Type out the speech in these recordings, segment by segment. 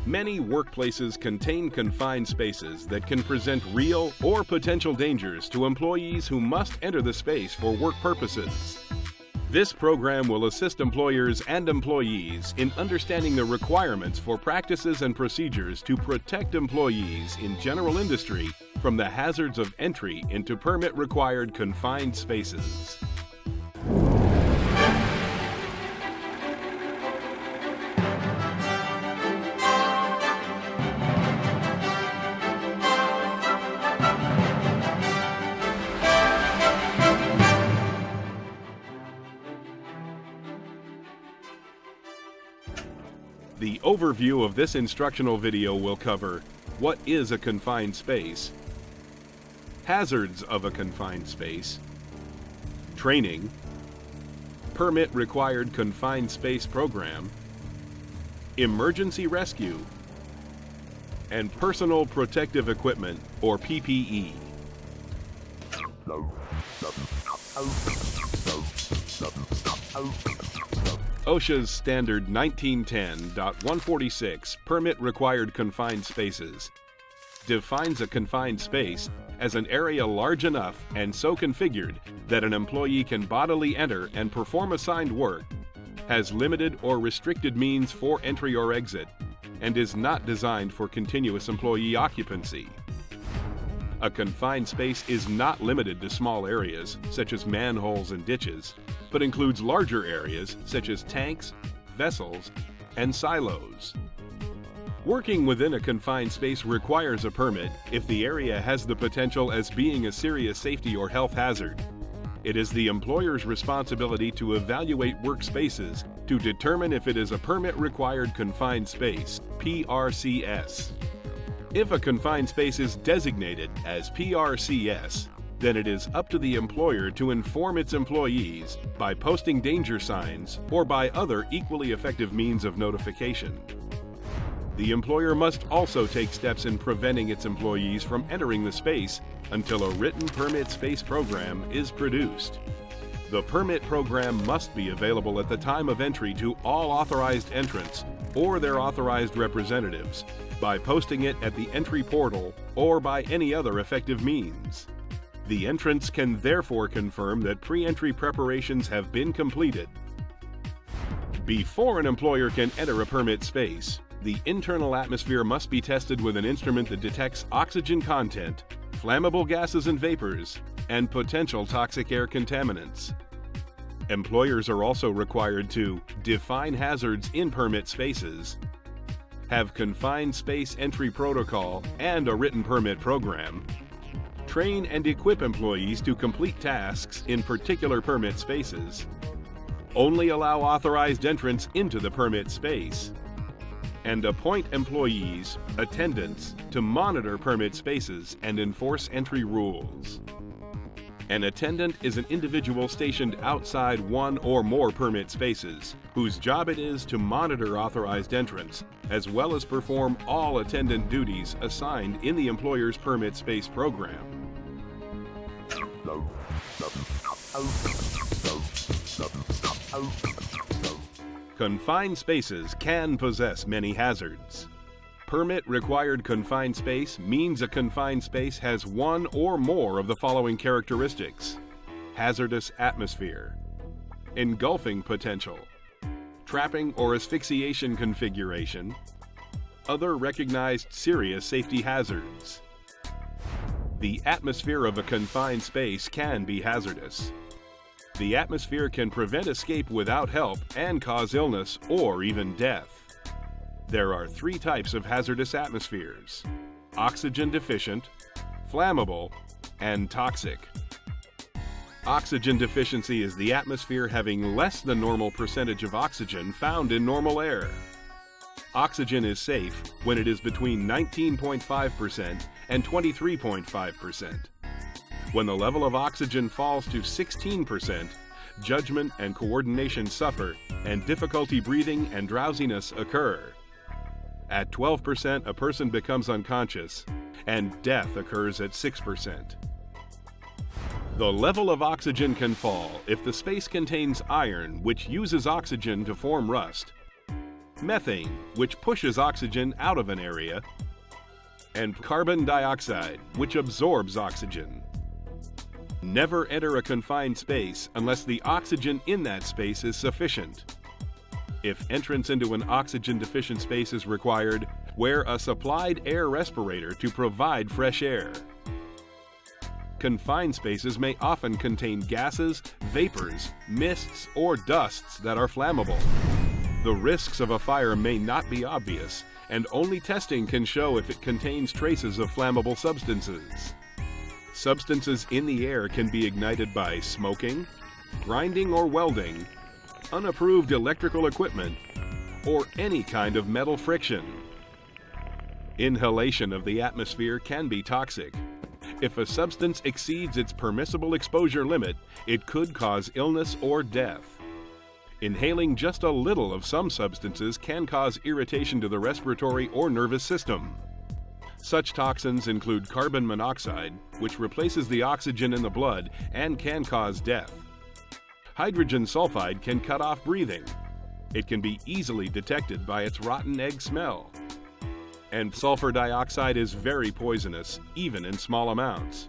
Many workplaces contain confined spaces that can present real or potential dangers to employees who must enter the space for work purposes. This program will assist employers and employees in understanding the requirements for practices and procedures to protect employees in general industry from the hazards of entry into permit-required confined spaces. The overview of this instructional video will cover what is a confined space, hazards of a confined space, training, permit-required confined space program, emergency rescue, and personal protective equipment, or PPE. OSHA's Standard 1910.146 Permit-Required Confined Spaces defines a confined space as an area large enough and so configured that an employee can bodily enter and perform assigned work, has limited or restricted means for entry or exit, and is not designed for continuous employee occupancy. A confined space is not limited to small areas, such as manholes and ditches, but includes larger areas, such as tanks, vessels, and silos. Working within a confined space requires a permit if the area has the potential as being a serious safety or health hazard. It is the employer's responsibility to evaluate workspaces to determine if it is a permit-required confined space, PRCS. If a confined space is designated as PRCS, then it is up to the employer to inform its employees by posting danger signs or by other equally effective means of notification. The employer must also take steps in preventing its employees from entering the space until a written permit space program is produced. The permit program must be available at the time of entry to all authorized entrants or their authorized representatives by posting it at the entry portal or by any other effective means. The entrants can therefore confirm that pre-entry preparations have been completed. Before an employer can enter a permit space, the internal atmosphere must be tested with an instrument that detects oxygen content, flammable gases and vapors, and potential toxic air contaminants. Employers are also required to define hazards in permit spaces, have confined space entry protocol and a written permit program, train and equip employees to complete tasks in particular permit spaces, only allow authorized entrants into the permit space, and appoint employees, attendants, to monitor permit spaces and enforce entry rules. An attendant is an individual stationed outside one or more permit spaces, whose job it is to monitor authorized entrants, as well as perform all attendant duties assigned in the employer's permit space program. Confined spaces can possess many hazards. Permit-required confined space means a confined space has one or more of the following characteristics: hazardous atmosphere, engulfing potential, trapping or asphyxiation configuration, other recognized serious safety hazards. The atmosphere of a confined space can be hazardous. The atmosphere can prevent escape without help and cause illness or even death. There are three types of hazardous atmospheres: oxygen deficient, flammable, and toxic. Oxygen deficiency is the atmosphere having less than normal percentage of oxygen found in normal air. Oxygen is safe when it is between 19.5% and 23.5%. When the level of oxygen falls to 16%, judgment and coordination suffer, and difficulty breathing and drowsiness occur. At 12%, a person becomes unconscious, and death occurs at 6%. The level of oxygen can fall if the space contains iron, which uses oxygen to form rust, methane, which pushes oxygen out of an area, and carbon dioxide, which absorbs oxygen. Never enter a confined space unless the oxygen in that space is sufficient. If entrance into an oxygen-deficient space is required, wear a supplied air respirator to provide fresh air. Confined spaces may often contain gases, vapors, mists, or dusts that are flammable. The risks of a fire may not be obvious, and only testing can show if it contains traces of flammable substances. Substances in the air can be ignited by smoking, grinding or welding, unapproved electrical equipment, or any kind of metal friction. Inhalation of the atmosphere can be toxic. If a substance exceeds its permissible exposure limit, it could cause illness or death. Inhaling just a little of some substances can cause irritation to the respiratory or nervous system. Such toxins include carbon monoxide, which replaces the oxygen in the blood and can cause death. Hydrogen sulfide can cut off breathing. It can be easily detected by its rotten egg smell. And sulfur dioxide is very poisonous, even in small amounts.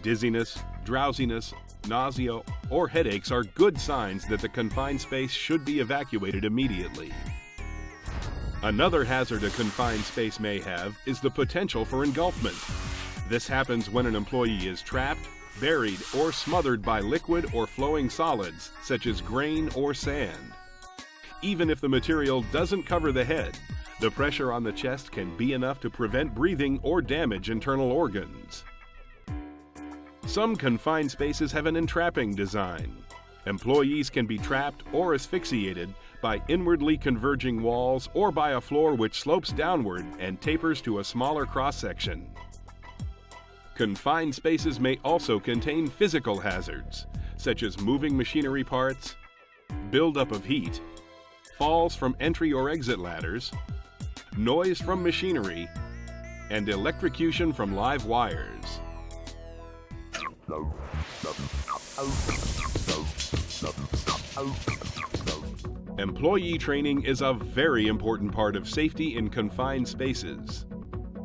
Dizziness, drowsiness, nausea, or headaches are good signs that the confined space should be evacuated immediately. Another hazard a confined space may have is the potential for engulfment. This happens when an employee is trapped, buried, or smothered by liquid or flowing solids, such as grain or sand. Even if the material doesn't cover the head, the pressure on the chest can be enough to prevent breathing or damage internal organs. Some confined spaces have an entrapping design. Employees can be trapped or asphyxiated by inwardly converging walls or by a floor which slopes downward and tapers to a smaller cross-section. Confined spaces may also contain physical hazards, such as moving machinery parts, buildup of heat, falls from entry or exit ladders, noise from machinery, and electrocution from live wires. Employee training is a very important part of safety in confined spaces.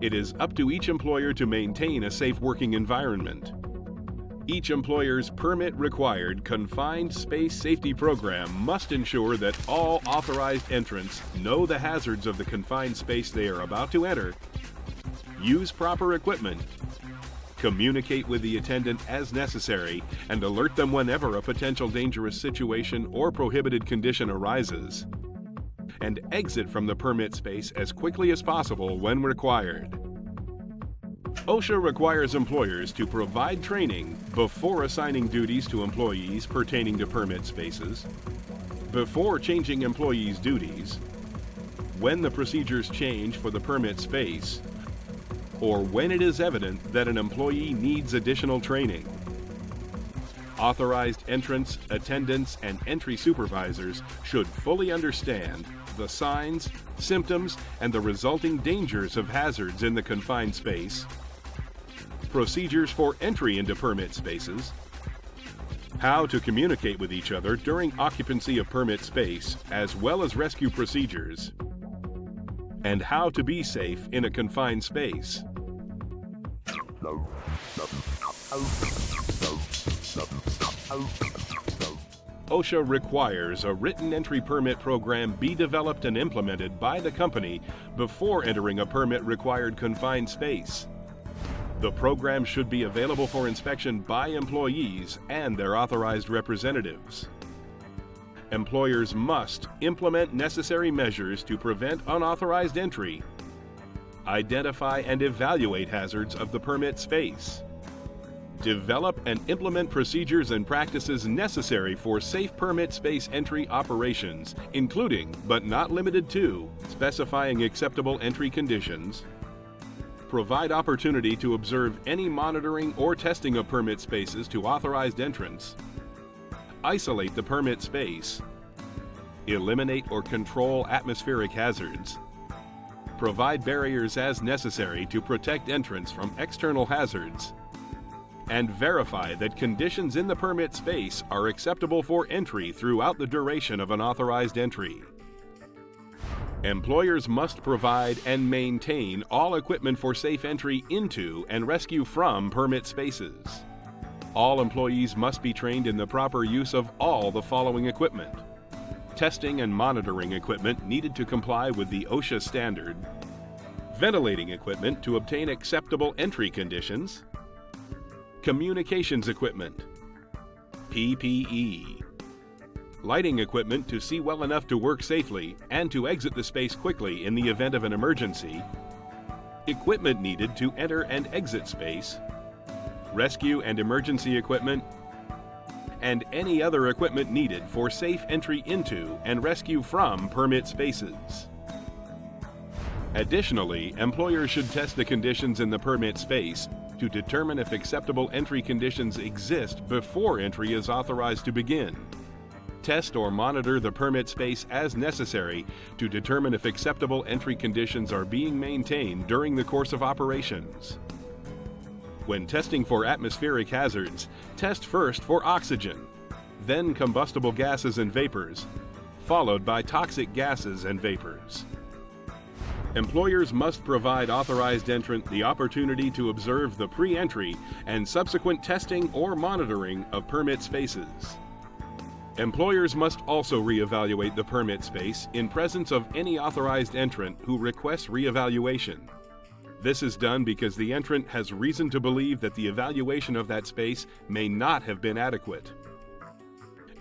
It is up to each employer to maintain a safe working environment. Each employer's permit-required confined space safety program must ensure that all authorized entrants know the hazards of the confined space they are about to enter, use proper equipment, communicate with the attendant as necessary, and alert them whenever a potential dangerous situation or prohibited condition arises, and exit from the permit space as quickly as possible when required. OSHA requires employers to provide training before assigning duties to employees pertaining to permit spaces, before changing employees' duties, when the procedures change for the permit space, or when it is evident that an employee needs additional training. Authorized entrants, attendants, and entry supervisors should fully understand the signs, symptoms, and the resulting dangers of hazards in the confined space, procedures for entry into permit spaces, how to communicate with each other during occupancy of permit space, as well as rescue procedures, and how to be safe in a confined space. OSHA requires a written entry permit program be developed and implemented by the company before entering a permit-required confined space. The program should be available for inspection by employees and their authorized representatives. Employers must implement necessary measures to prevent unauthorized entry, identify and evaluate hazards of the permit space, develop and implement procedures and practices necessary for safe permit space entry operations, including, but not limited to, specifying acceptable entry conditions, provide opportunity to observe any monitoring or testing of permit spaces to authorized entrants, isolate the permit space, eliminate or control atmospheric hazards, provide barriers as necessary to protect entrants from external hazards, and verify that conditions in the permit space are acceptable for entry throughout the duration of an authorized entry. Employers must provide and maintain all equipment for safe entry into and rescue from permit spaces. All employees must be trained in the proper use of all the following equipment: testing and monitoring equipment needed to comply with the OSHA standard, ventilating equipment to obtain acceptable entry conditions, communications equipment, PPE, lighting equipment to see well enough to work safely and to exit the space quickly in the event of an emergency, equipment needed to enter and exit space, rescue and emergency equipment, and any other equipment needed for safe entry into and rescue from permit spaces. Additionally, employers should test the conditions in the permit space to determine if acceptable entry conditions exist before entry is authorized to begin. Test or monitor the permit space as necessary to determine if acceptable entry conditions are being maintained during the course of operations. When testing for atmospheric hazards, test first for oxygen, then combustible gases and vapors, followed by toxic gases and vapors. Employers must provide authorized entrant the opportunity to observe the pre-entry and subsequent testing or monitoring of permit spaces. Employers must also reevaluate the permit space in presence of any authorized entrant who requests reevaluation. This is done because the entrant has reason to believe that the evaluation of that space may not have been adequate.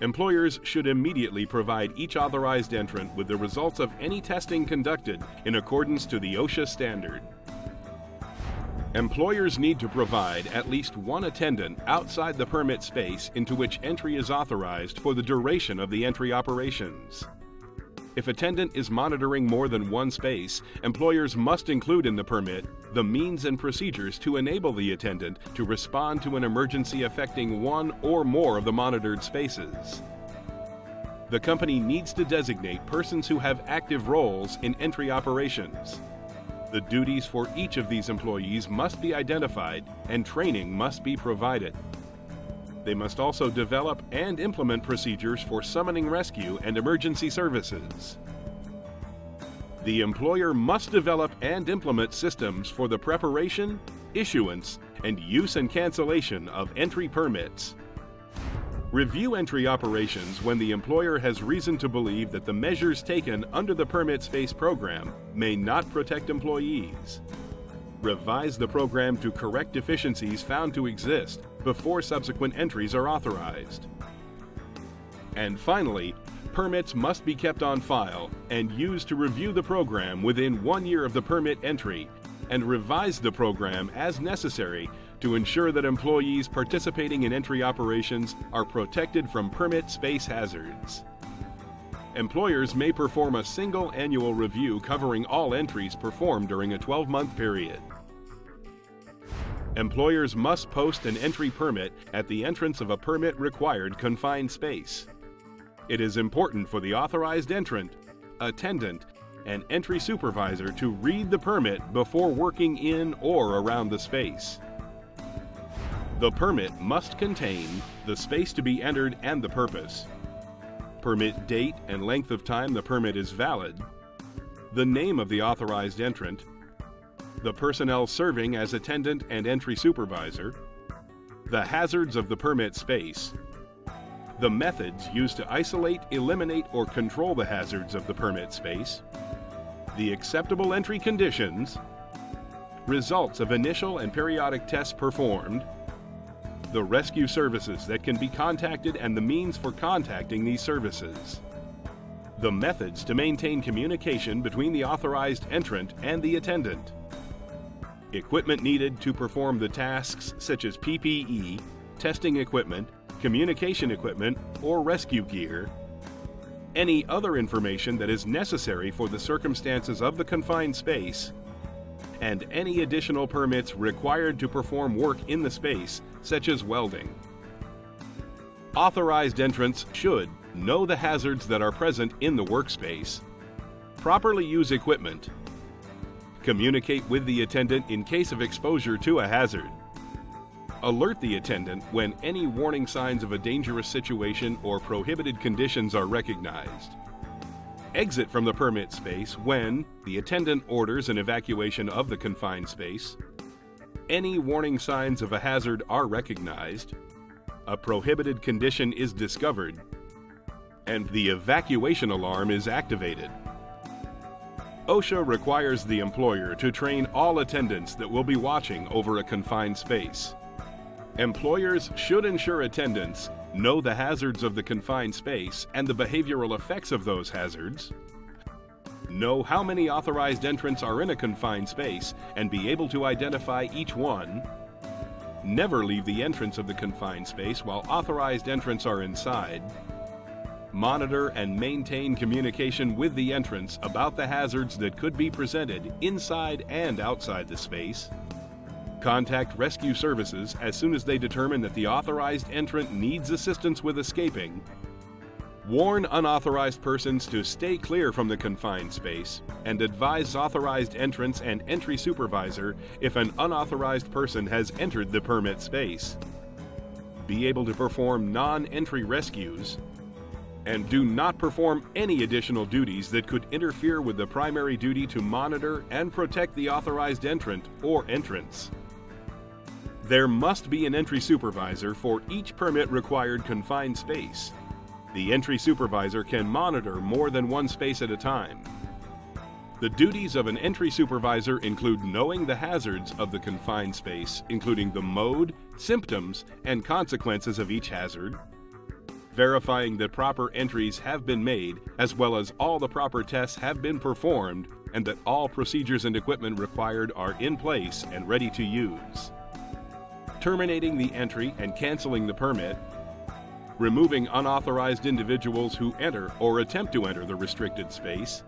Employers should immediately provide each authorized entrant with the results of any testing conducted in accordance to the OSHA standard. Employers need to provide at least one attendant outside the permit space into which entry is authorized for the duration of the entry operations. If attendant is monitoring more than one space, employers must include in the permit the means and procedures to enable the attendant to respond to an emergency affecting one or more of the monitored spaces. The company needs to designate persons who have active roles in entry operations. The duties for each of these employees must be identified and training must be provided. They must also develop and implement procedures for summoning rescue and emergency services. The employer must develop and implement systems for the preparation, issuance, and use and cancellation of entry permits. Review entry operations when the employer has reason to believe that the measures taken under the permit space program may not protect employees. Revise the program to correct deficiencies found to exist before subsequent entries are authorized. And finally, permits must be kept on file and used to review the program within 1 year of the permit entry and revise the program as necessary to ensure that employees participating in entry operations are protected from permit space hazards. Employers may perform a single annual review covering all entries performed during a 12-month period. Employers must post an entry permit at the entrance of a permit-required confined space. It is important for the authorized entrant, attendant, and entry supervisor to read the permit before working in or around the space. The permit must contain the space to be entered and the purpose, permit date and length of time the permit is valid, the name of the authorized entrant, the personnel serving as attendant and entry supervisor, the hazards of the permit space, the methods used to isolate, eliminate, or control the hazards of the permit space, the acceptable entry conditions, results of initial and periodic tests performed, the rescue services that can be contacted and the means for contacting these services, the methods to maintain communication between the authorized entrant and the attendant, equipment needed to perform the tasks such as PPE, testing equipment, communication equipment, or rescue gear, any other information that is necessary for the circumstances of the confined space, and any additional permits required to perform work in the space, such as welding. Authorized entrants should know the hazards that are present in the workspace, properly use equipment, communicate with the attendant in case of exposure to a hazard, alert the attendant when any warning signs of a dangerous situation or prohibited conditions are recognized, Exit from the permit space when the attendant orders an evacuation of the confined space, any warning signs of a hazard are recognized, a prohibited condition is discovered, and the evacuation alarm is activated. OSHA requires the employer to train all attendants that will be watching over a confined space. Employers should ensure attendants know the hazards of the confined space and the behavioral effects of those hazards, know how many authorized entrants are in a confined space and be able to identify each one, never leave the entrance of the confined space while authorized entrants are inside, monitor and maintain communication with the entrants about the hazards that could be presented inside and outside the space, contact rescue services as soon as they determine that the authorized entrant needs assistance with escaping, warn unauthorized persons to stay clear from the confined space, and advise authorized entrants and entry supervisor if an unauthorized person has entered the permit space. Be able to perform non-entry rescues, and do not perform any additional duties that could interfere with the primary duty to monitor and protect the authorized entrant or entrants. There must be an entry supervisor for each permit-required confined space. The entry supervisor can monitor more than one space at a time. The duties of an entry supervisor include knowing the hazards of the confined space, including the mode, symptoms, and consequences of each hazard, verifying that proper entries have been made, as well as all the proper tests have been performed, and that all procedures and equipment required are in place and ready to use, terminating the entry and canceling the permit, removing unauthorized individuals who enter or attempt to enter the restricted space,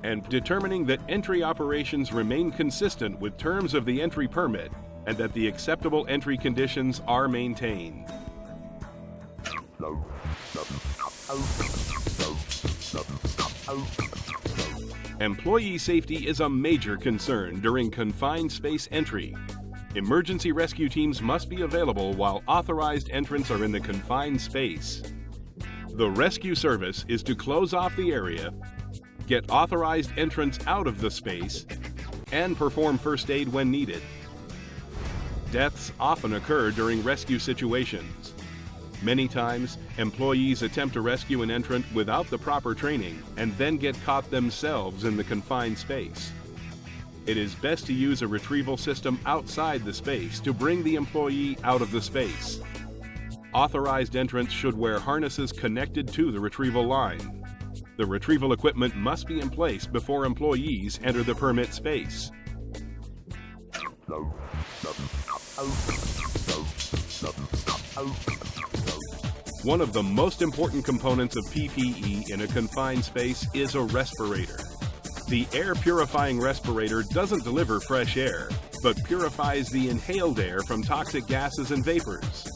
and determining that entry operations remain consistent with terms of the entry permit and that the acceptable entry conditions are maintained. Employee safety is a major concern during confined space entry. Emergency rescue teams must be available while authorized entrants are in the confined space. The rescue service is to close off the area, get authorized entrants out of the space, and perform first aid when needed. Deaths often occur during rescue situations. Many times, employees attempt to rescue an entrant without the proper training and then get caught themselves in the confined space. It is best to use a retrieval system outside the space to bring the employee out of the space. Authorized entrants should wear harnesses connected to the retrieval line. The retrieval equipment must be in place before employees enter the permit space. One of the most important components of PPE in a confined space is a respirator. The air purifying respirator doesn't deliver fresh air, but purifies the inhaled air from toxic gases and vapors.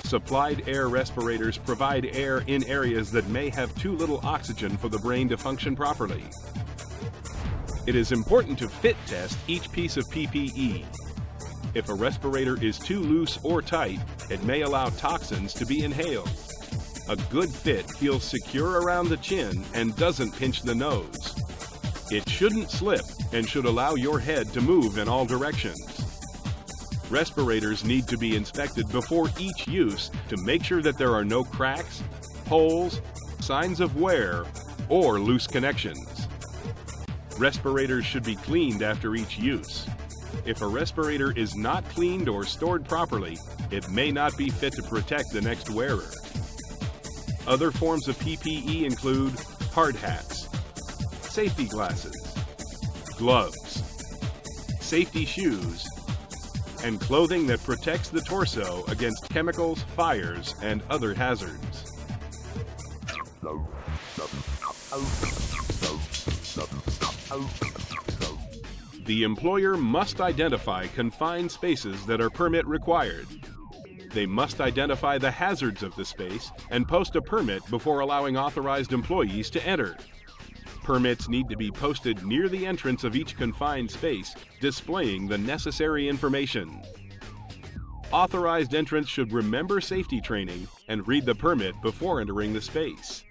Supplied air respirators provide air in areas that may have too little oxygen for the brain to function properly. It is important to fit test each piece of PPE. If a respirator is too loose or tight, it may allow toxins to be inhaled. A good fit feels secure around the chin and doesn't pinch the nose. It shouldn't slip and should allow your head to move in all directions. Respirators need to be inspected before each use to make sure that there are no cracks, holes, signs of wear, or loose connections. Respirators should be cleaned after each use. If a respirator is not cleaned or stored properly, it may not be fit to protect the next wearer. Other forms of PPE include hard hats, safety glasses, gloves, safety shoes, and clothing that protects the torso against chemicals, fires, and other hazards. The employer must identify confined spaces that are permit required. They must identify the hazards of the space and post a permit before allowing authorized employees to enter. Permits need to be posted near the entrance of each confined space, displaying the necessary information. Authorized entrants should remember safety training and read the permit before entering the space.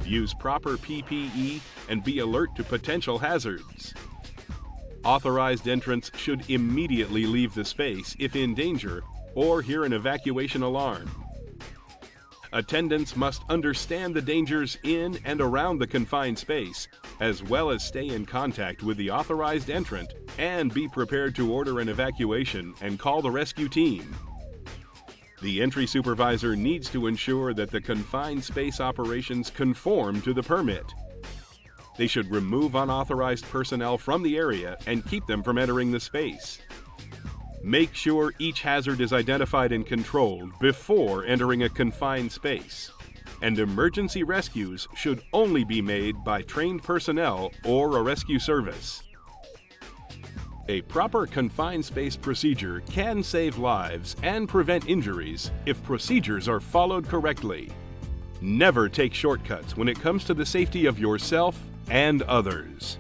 use proper PPE, and be alert to potential hazards. Authorized entrants should immediately leave the space if in danger or hear an evacuation alarm. Attendants must understand the dangers in and around the confined space, as well as stay in contact with the authorized entrant and be prepared to order an evacuation and call the rescue team. The entry supervisor needs to ensure that the confined space operations conform to the permit. They should remove unauthorized personnel from the area and keep them from entering the space. Make sure each hazard is identified and controlled before entering a confined space. And emergency rescues should only be made by trained personnel or a rescue service. A proper confined space procedure can save lives and prevent injuries if procedures are followed correctly. Never take shortcuts when it comes to the safety of yourself and others.